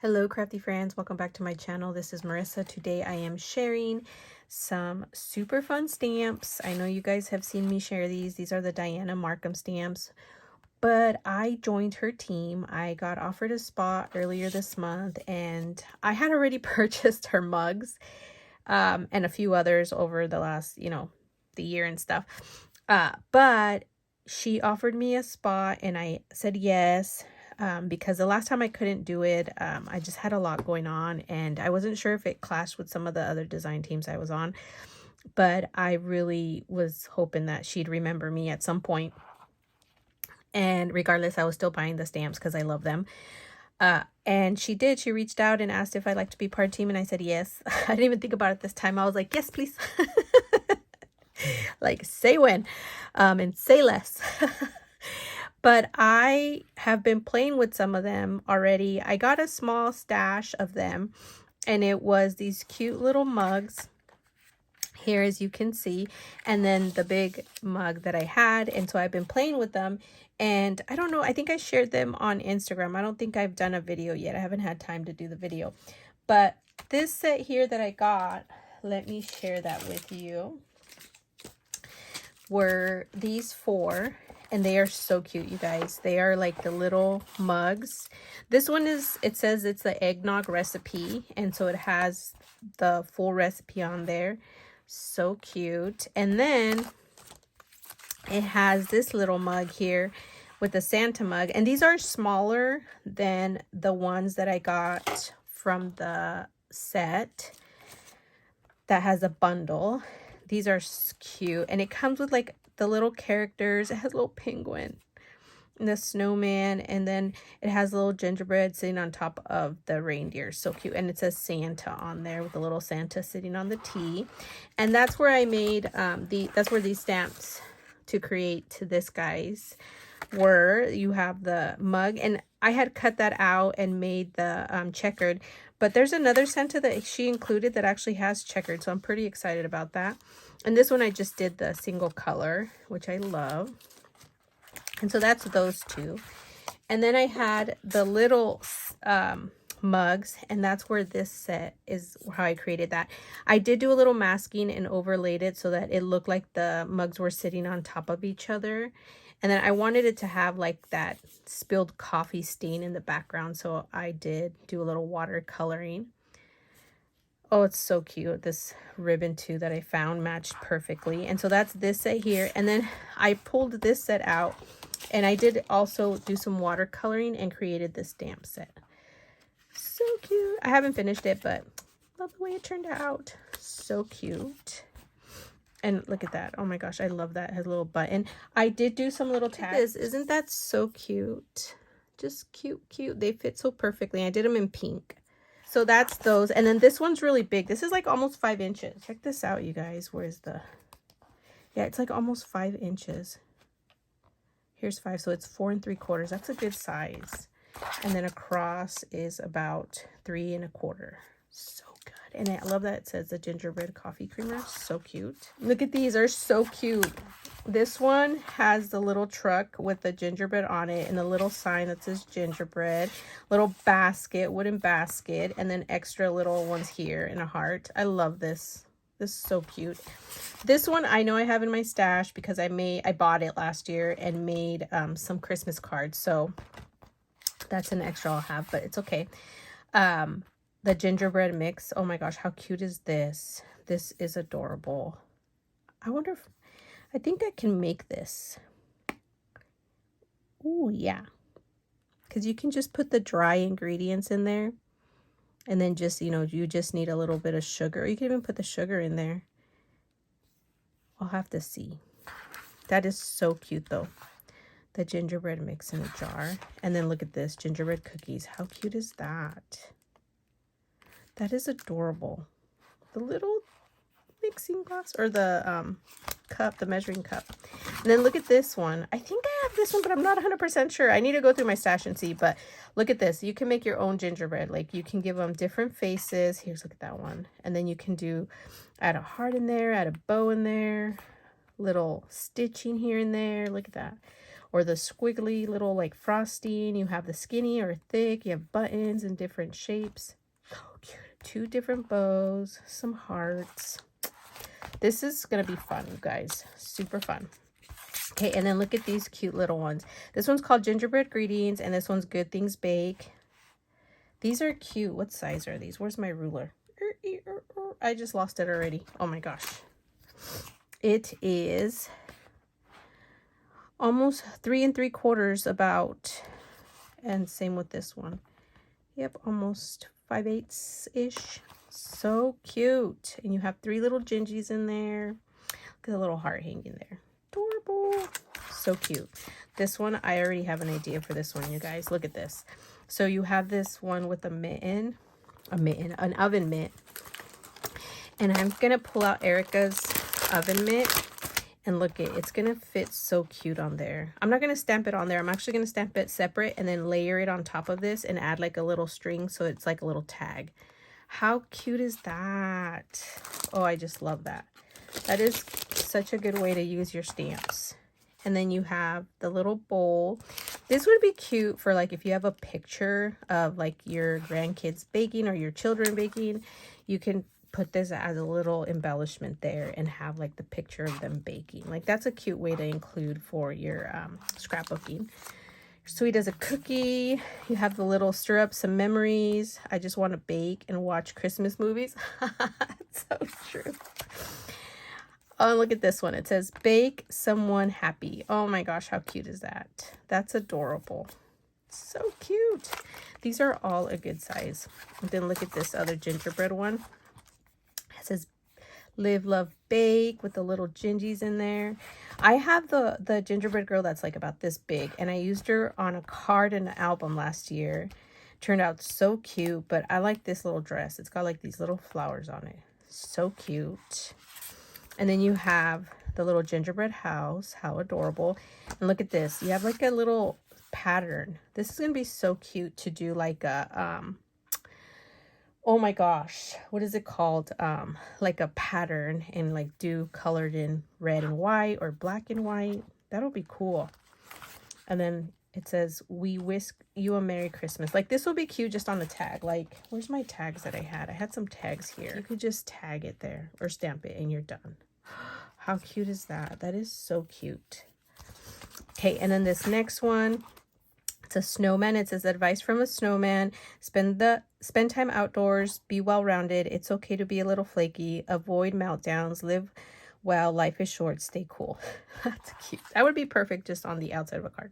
Hello crafty friends, welcome back to my channel. This is Marissa. Today I am sharing some super fun stamps. I know you guys have seen me share these. These are the Dianna Marcum stamps, but I joined her team. I got offered a spot earlier this month and I had already purchased her mugs and a few others over the last, the year and stuff. But she offered me a spot and I said yes. Because the last time I couldn't do it, I just had a lot going on and I wasn't sure if it clashed with some of the other design teams I was on, but I really was hoping that she'd remember me at some point. And regardless, I was still buying the stamps because I love them. And she did. She reached out and asked if I'd like to be part team and I said yes. I didn't even think about it this time. I was like, yes, please. Like, say when, and say less. But I have been playing with some of them already. I got a small stash of them and it was these cute little mugs here, as you can see, and then the big mug that I had. And so I've been playing with them and I don't know, I think I shared them on Instagram. I don't think I've done a video yet. I haven't had time to do the video, but this set here that I got, let me share that with you, were these four. And they are so cute, you guys. They are like the little mugs. This one is, it says it's the eggnog recipe. And so it has the full recipe on there. So cute. And then it has this little mug here with the Santa mug. And these are smaller than the ones that I got from the set that has a bundle. These are cute. And it comes with like the little characters. It has a little penguin and the snowman, and then it has a little gingerbread sitting on top of the reindeer. So cute. And it says Santa on there with a little Santa sitting on the T. And that's where I made that's where these stamps to create to this guys were. You have the mug, and I had cut that out and made the checkered, but there's another Santa that she included that actually has checkered, so I'm pretty excited about that. And this one I just did the single color, which I love. And so that's those two. And then I had the little mugs, and that's where this set is how I created that. I did do a little masking and overlaid it so that it looked like the mugs were sitting on top of each other. And then I wanted it to have like that spilled coffee stain in the background, so I did do a little watercoloring. Oh, it's so cute. This ribbon too that I found matched perfectly. And so that's this set here. And then I pulled this set out and I did also do some watercoloring and created this stamp set. So cute. I haven't finished it, but love the way it turned out. So cute. And look at that. Oh my gosh, I love that. It has a little button. I did do some little tags. Isn't that so cute? Just cute, cute. They fit so perfectly. I did them in pink. So that's those. And then this one's really big. This is like almost 5 inches. Check this out, you guys. Where's the... Yeah, it's like almost 5 inches. Here's 5. So it's 4 3/4. That's a good size. And then across is about 3 1/4. So good. And I love that it says the gingerbread coffee creamer. So cute. Look at these. They're so cute. This one has the little truck with the gingerbread on it and a little sign that says gingerbread, little basket, wooden basket, and then extra little ones here in a heart. I love this. This is so cute. This one I know I have in my stash because I bought it last year and made some Christmas cards. So that's an extra I'll have, but it's okay. The gingerbread mix. Oh my gosh, how cute is this? This is adorable. I wonder if I think I can make this. Oh, yeah. Because you can just put the dry ingredients in there. And then just, you just need a little bit of sugar. Or you can even put the sugar in there. I'll have to see. That is so cute, though. The gingerbread mix in a jar. And then look at this. Gingerbread cookies. How cute is that? That is adorable. The little mixing glass. Or the cup, the measuring cup. And then look at this one. I think I have this one, but I'm not 100% sure. I need to go through my stash and see, but look at this. You can make your own gingerbread. Like you can give them different faces. Here's, look at that one. And then you can add a heart in there, add a bow in there, little stitching here and there. Look at that. or the squiggly little like frosting. You have the skinny or thick. You have buttons in different shapes. So cute. 2 different bows, some hearts. This is gonna be fun, you guys. Super fun. Okay, and then look at these cute little ones. This one's called Gingerbread Greetings, and this one's Good Things Bake. These are cute. What size are these? Where's my ruler? I just lost it already. Oh my gosh. It is almost 3 3/4 about, and same with this one. Yep, almost 5/8-ish. So cute. And you have 3 little gingies in there. Look at the little heart hanging there. Adorable. So cute. This one, I already have an idea for this one, you guys. Look at this. So you have this one with a mitten, an oven mitt. And I'm going to pull out Erica's oven mitt. And look, it's going to fit so cute on there. I'm not going to stamp it on there. I'm actually going to stamp it separate and then layer it on top of this and add like a little string so it's like a little tag. How cute is that? Oh, I just love that. That is such a good way to use your stamps. And then you have the little bowl. This would be cute for like if you have a picture of like your grandkids baking or your children baking, you can put this as a little embellishment there and have like the picture of them baking. Like that's a cute way to include for your scrapbooking. Sweet as a cookie. You have the little stir up some memories. I just want to bake and watch Christmas movies. It's so true. Oh, look at this one. It says, bake someone happy. Oh my gosh, how cute is that? That's adorable. So cute. These are all a good size. And then look at this other gingerbread one. It says, live, love, bake with the little gingies in there. I have the gingerbread girl that's like about this big. And I used her on a card and an album last year. Turned out so cute. But I like this little dress. It's got like these little flowers on it. So cute. And then you have the little gingerbread house. How adorable. And look at this. You have like a little pattern. This is going to be so cute to do like a, oh my gosh, what is it called? Like a pattern and like do colored in red and white or black and white. That'll be cool. And then it says, we wish you a Merry Christmas. Like this will be cute just on the tag. Like, where's my tags that I had? I had some tags here. You could just tag it there or stamp it and you're done. How cute is that? That is so cute. Okay, and then this next one, it's a snowman. It says, advice from a snowman. Spend time outdoors. Be well-rounded. It's okay to be a little flaky. Avoid meltdowns. Live well. Life is short. Stay cool. That's cute. That would be perfect just on the outside of a card.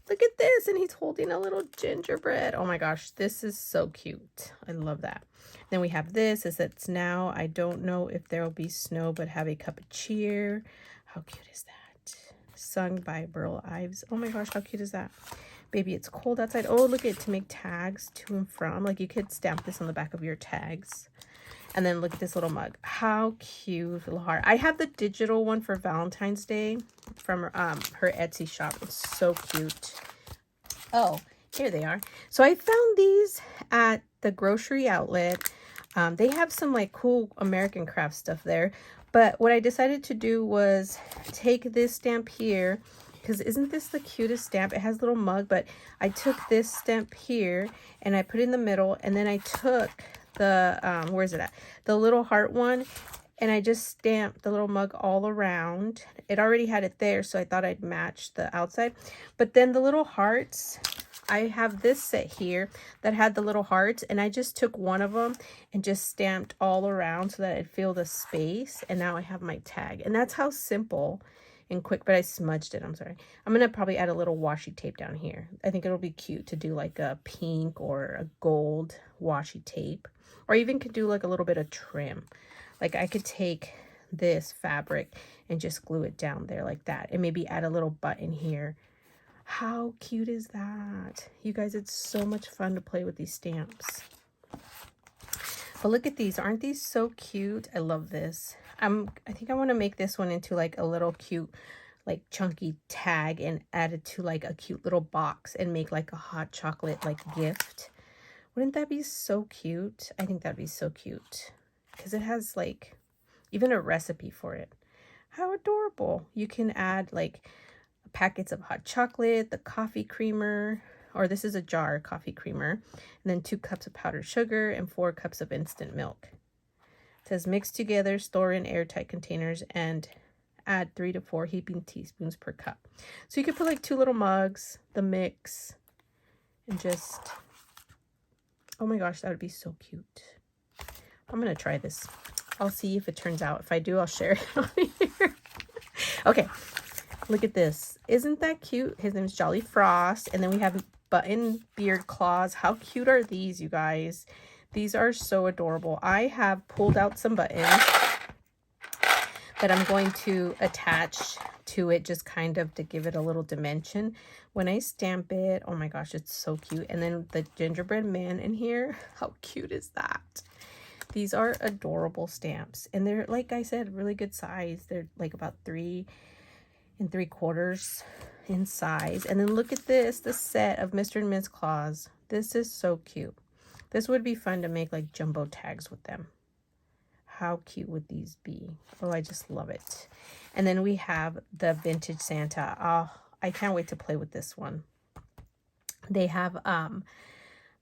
Look at this. And he's holding a little gingerbread. Oh my gosh. This is so cute. I love that. Then we have this. It says, it's now. I don't know if there will be snow, but have a cup of cheer. How cute is that? Sung by Burl Ives. Oh my gosh. How cute is that? Baby, it's cold outside. Oh, look at it, to make tags to and from. Like you could stamp this on the back of your tags. And then look at this little mug. How cute, little heart. I have the digital one for Valentine's Day from her Etsy shop. It's so cute. Oh, here they are. So I found these at the grocery outlet. They have some like cool American craft stuff there. But what I decided to do was take this stamp here. Because isn't this the cutest stamp? It has a little mug, but I took this stamp here and I put it in the middle. And then I took the, where's it at? The little heart one. And I just stamped the little mug all around. It already had it there, so I thought I'd match the outside. But then the little hearts, I have this set here that had the little hearts. And I just took one of them and just stamped all around so that I'd fill the space. And now I have my tag. And that's how simple and quick, but I smudged it. I'm sorry. I'm going to probably add a little washi tape down here. I think it'll be cute to do like a pink or a gold washi tape, or even could do like a little bit of trim. Like I could take this fabric and just glue it down there like that, and maybe add a little button here. How cute is that? You guys, it's so much fun to play with these stamps. But look at these. Aren't these so cute? I love this. I think I want to make this one into like a little cute, like chunky tag and add it to like a cute little box and make like a hot chocolate like gift. Wouldn't that be so cute? I think that'd be so cute because it has like even a recipe for it. How adorable. You can add like a packets of hot chocolate, the coffee creamer, or this is a jar coffee creamer, and then 2 cups of powdered sugar and 4 cups of instant milk. It says mix together, store in airtight containers, and add 3 to 4 heaping teaspoons per cup. So you could put like 2 little mugs, the mix, and just, oh my gosh, that would be so cute. I'm gonna try this. I'll see if it turns out. If I do, I'll share it on here. Okay, look at this. Isn't that cute? His name is Jolly Frost. And then we have button beard claws. How cute are these, you guys? These are so adorable. I have pulled out some buttons that I'm going to attach to it, just kind of to give it a little dimension. When I stamp it, oh my gosh, it's so cute. And then the gingerbread man in here, how cute is that? These are adorable stamps, and they're, like I said, really good size. They're like about 3 3/4 in size. And then look at this, the set of Mr. and Ms. Claus. This is so cute. This would be fun to make like jumbo tags with them. How cute would these be? Oh, I just love it. And then we have the vintage Santa. Oh, I can't wait to play with this one. They have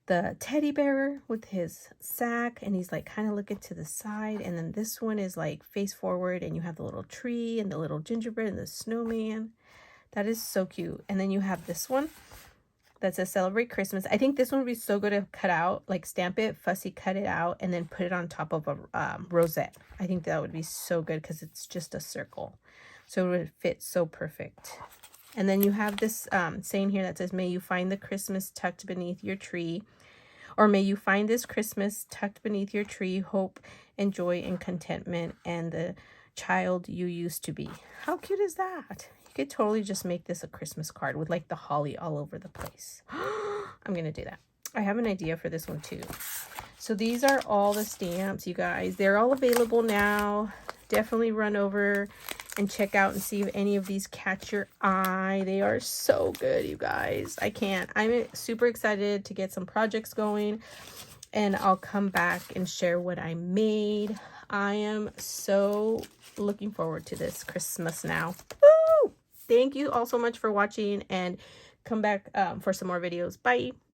the teddy bear with his sack, and he's like kind of looking to the side. And then this one is like face forward, and you have the little tree and the little gingerbread and the snowman. That is so cute. And then you have this one that says Celebrate Christmas. I think this one would be so good to cut out, like stamp it, fussy cut it out, and then put it on top of a rosette. I think that would be so good because it's just a circle. So it would fit so perfect. And then you have this saying here that says, may you find the Christmas tucked beneath your tree. Or may you find this Christmas tucked beneath your tree, hope and joy and contentment and the child you used to be. How cute is that? You could totally just make this a Christmas card with like the holly all over the place. I'm going to do that. I have an idea for this one too. So these are all the stamps, you guys. They're all available now. Definitely run over and check out and see if any of these catch your eye. They are so good, you guys. I'm super excited to get some projects going, and I'll come back and share what I made. I am so looking forward to this Christmas now. Woo! Thank you all so much for watching, and come back for some more videos. Bye.